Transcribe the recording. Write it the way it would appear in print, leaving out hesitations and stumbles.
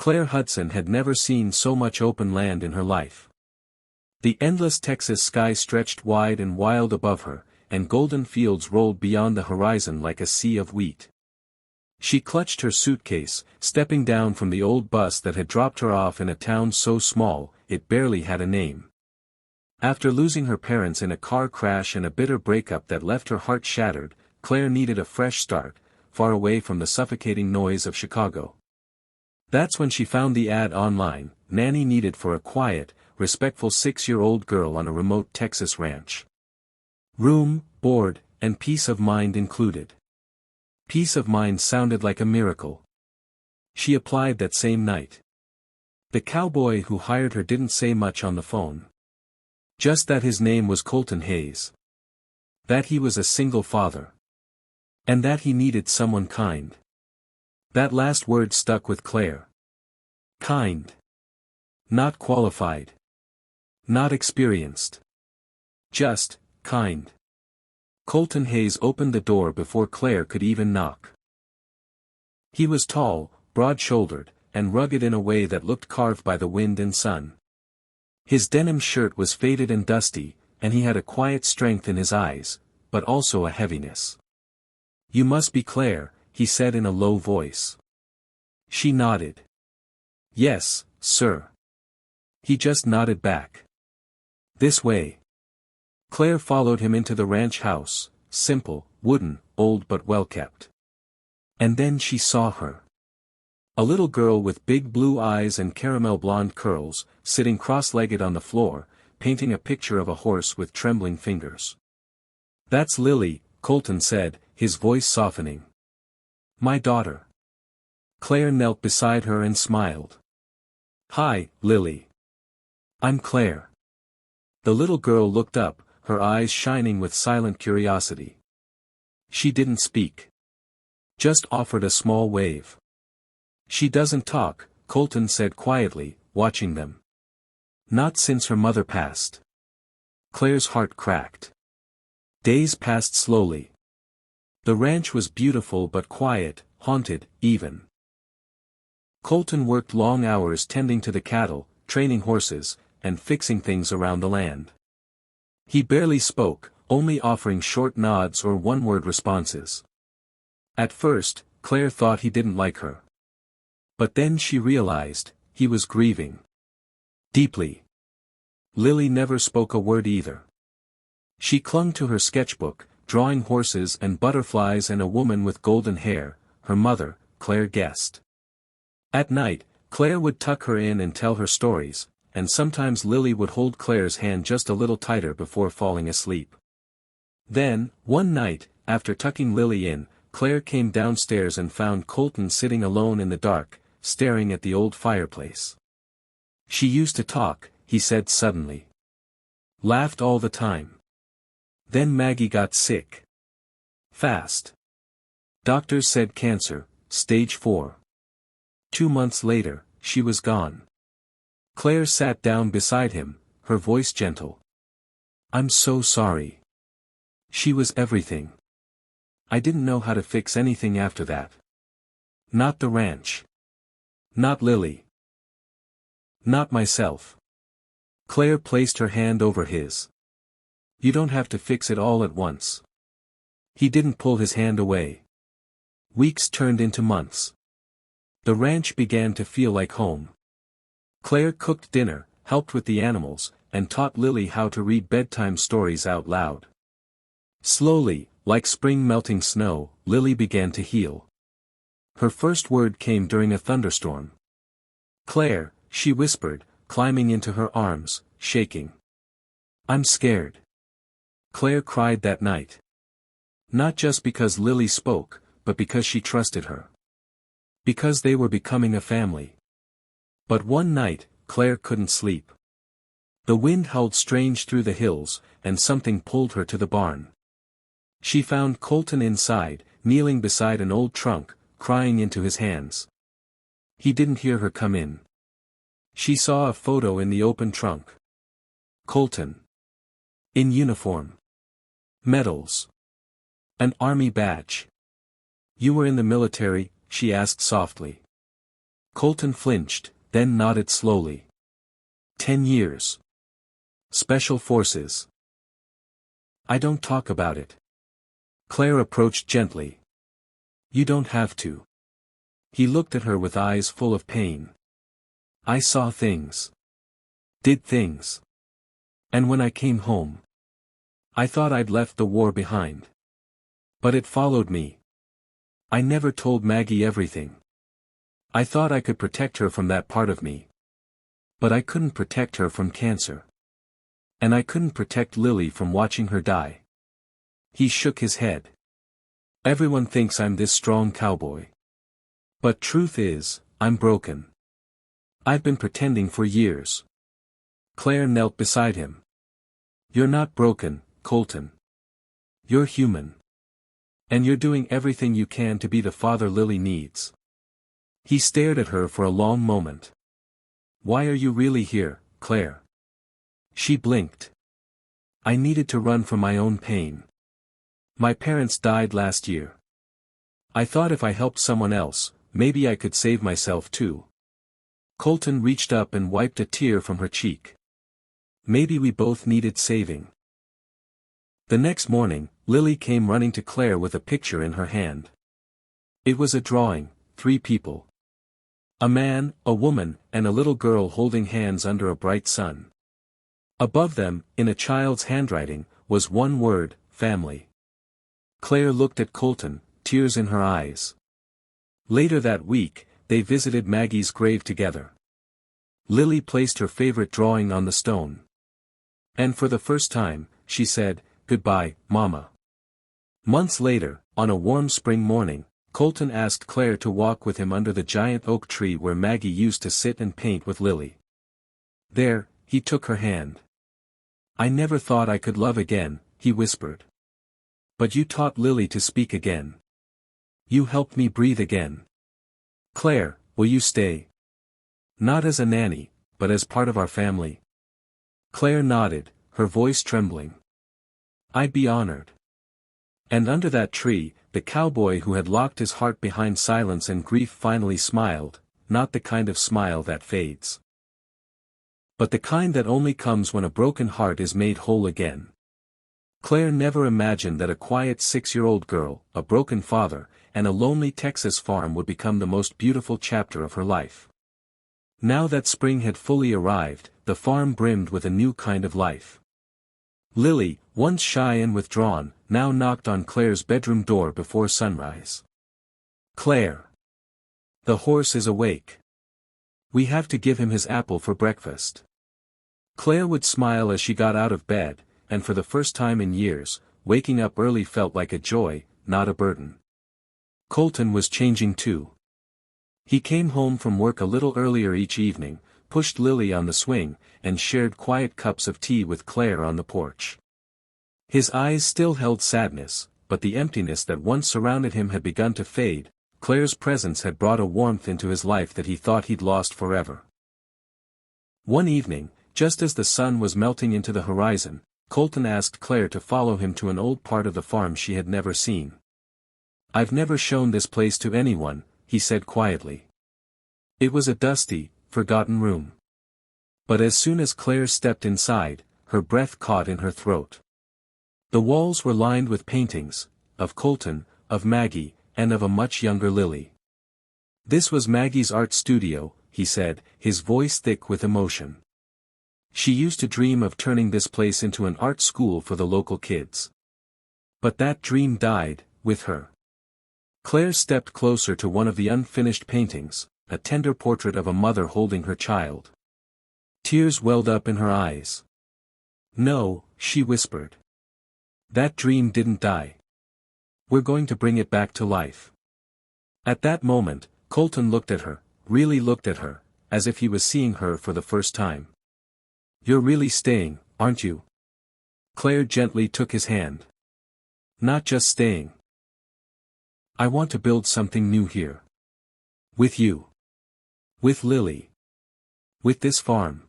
Claire Hudson had never seen so much open land in her life. The endless Texas sky stretched wide and wild above her, and golden fields rolled beyond the horizon like a sea of wheat. She clutched her suitcase, stepping down from the old bus that had dropped her off in a town so small, it barely had a name. After losing her parents in a car crash and a bitter breakup that left her heart shattered, Claire needed a fresh start, far away from the suffocating noise of Chicago. That's when she found the ad online, Nanny needed for a quiet, respectful 6-year-old girl on a remote Texas ranch. Room, board, and peace of mind included. Peace of mind sounded like a miracle. She applied that same night. The cowboy who hired her didn't say much on the phone. Just that his name was Colton Hayes. That he was a single father. And that he needed someone kind. That last word stuck with Claire. Kind. Not qualified. Not experienced. Just, kind. Colton Hayes opened the door before Claire could even knock. He was tall, broad-shouldered, and rugged in a way that looked carved by the wind and sun. His denim shirt was faded and dusty, and he had a quiet strength in his eyes, but also a heaviness. "You must be Claire," he said in a low voice. She nodded. "Yes, sir." He just nodded back. "This way." Claire followed him into the ranch house, simple, wooden, old but well-kept. And then she saw her. A little girl with big blue eyes and caramel blonde curls, sitting cross-legged on the floor, painting a picture of a horse with trembling fingers. "That's Lily," Colton said, his voice softening. "My daughter." Claire knelt beside her and smiled. "Hi, Lily. I'm Claire." The little girl looked up, her eyes shining with silent curiosity. She didn't speak. Just offered a small wave. "She doesn't talk," Colton said quietly, watching them. "Not since her mother passed." Claire's heart cracked. Days passed slowly. The ranch was beautiful but quiet, haunted, even. Colton worked long hours tending to the cattle, training horses, and fixing things around the land. He barely spoke, only offering short nods or one-word responses. At first, Claire thought he didn't like her. But then she realized, he was grieving. Deeply. Lily never spoke a word either. She clung to her sketchbook, drawing horses and butterflies and a woman with golden hair, her mother, Claire guessed. At night, Claire would tuck her in and tell her stories, and sometimes Lily would hold Claire's hand just a little tighter before falling asleep. Then, one night, after tucking Lily in, Claire came downstairs and found Colton sitting alone in the dark, staring at the old fireplace. "She used to talk," he said suddenly. "Laughed all the time. Then Maggie got sick. Fast. Doctors said cancer, stage 4. 2 months later, she was gone." Claire sat down beside him, her voice gentle. "I'm so sorry. She was everything. I didn't know how to fix anything after that. Not the ranch. Not Lily. Not myself." Claire placed her hand over his. "You don't have to fix it all at once." He didn't pull his hand away. Weeks turned into months. The ranch began to feel like home. Claire cooked dinner, helped with the animals, and taught Lily how to read bedtime stories out loud. Slowly, like spring melting snow, Lily began to heal. Her first word came during a thunderstorm. "Claire," she whispered, climbing into her arms, shaking. "I'm scared." Claire cried that night. Not just because Lily spoke, but because she trusted her. Because they were becoming a family. But one night, Claire couldn't sleep. The wind howled strange through the hills, and something pulled her to the barn. She found Colton inside, kneeling beside an old trunk, crying into his hands. He didn't hear her come in. She saw a photo in the open trunk. Colton. In uniform. Medals. An army badge. "You were in the military?" she asked softly. Colton flinched, then nodded slowly. 10 years. Special Forces. I don't talk about it. Claire approached gently. You don't have to. He looked at her with eyes full of pain. I saw things. Did things. And when I came home, I thought I'd left the war behind. But it followed me. I never told Maggie everything. I thought I could protect her from that part of me. But I couldn't protect her from cancer. And I couldn't protect Lily from watching her die. He shook his head. Everyone thinks I'm this strong cowboy. But truth is, I'm broken. I've been pretending for years. Claire knelt beside him. You're not broken, Colton. You're human. And you're doing everything you can to be the father Lily needs. He stared at her for a long moment. Why are you really here, Claire? She blinked. I needed to run from my own pain. My parents died last year. I thought if I helped someone else, maybe I could save myself too. Colton reached up and wiped a tear from her cheek. Maybe we both needed saving. The next morning, Lily came running to Claire with a picture in her hand. It was a drawing, 3 people. A man, a woman, and a little girl holding hands under a bright sun. Above them, in a child's handwriting, was one word, family. Claire looked at Colton, tears in her eyes. Later that week, they visited Maggie's grave together. Lily placed her favorite drawing on the stone. And for the first time, she said, "Goodbye, Mama." Months later, on a warm spring morning, Colton asked Claire to walk with him under the giant oak tree where Maggie used to sit and paint with Lily. There, he took her hand. I never thought I could love again, he whispered. But you taught Lily to speak again. You helped me breathe again. Claire, will you stay? Not as a nanny, but as part of our family. Claire nodded, her voice trembling. I'd be honored. And under that tree, the cowboy who had locked his heart behind silence and grief finally smiled, not the kind of smile that fades, but the kind that only comes when a broken heart is made whole again. Claire never imagined that a quiet 6-year-old girl, a broken father, and a lonely Texas farm would become the most beautiful chapter of her life. Now that spring had fully arrived, the farm brimmed with a new kind of life. Lily, once shy and withdrawn, now knocked on Claire's bedroom door before sunrise. Claire. The horse is awake. We have to give him his apple for breakfast. Claire would smile as she got out of bed, and for the first time in years, waking up early felt like a joy, not a burden. Colton was changing too. He came home from work a little earlier each evening, pushed Lily on the swing, and shared quiet cups of tea with Claire on the porch. His eyes still held sadness, but the emptiness that once surrounded him had begun to fade. Claire's presence had brought a warmth into his life that he thought he'd lost forever. One evening, just as the sun was melting into the horizon, Colton asked Claire to follow him to an old part of the farm she had never seen. I've never shown this place to anyone, he said quietly. It was a dusty, forgotten room. But as soon as Claire stepped inside, her breath caught in her throat. The walls were lined with paintings, of Colton, of Maggie, and of a much younger Lily. This was Maggie's art studio, he said, his voice thick with emotion. She used to dream of turning this place into an art school for the local kids. But that dream died, with her. Claire stepped closer to one of the unfinished paintings, a tender portrait of a mother holding her child. Tears welled up in her eyes. No, she whispered. That dream didn't die. We're going to bring it back to life. At that moment, Colton looked at her, really looked at her, as if he was seeing her for the first time. You're really staying, aren't you? Claire gently took his hand. Not just staying. I want to build something new here. With you. With Lily. With this farm.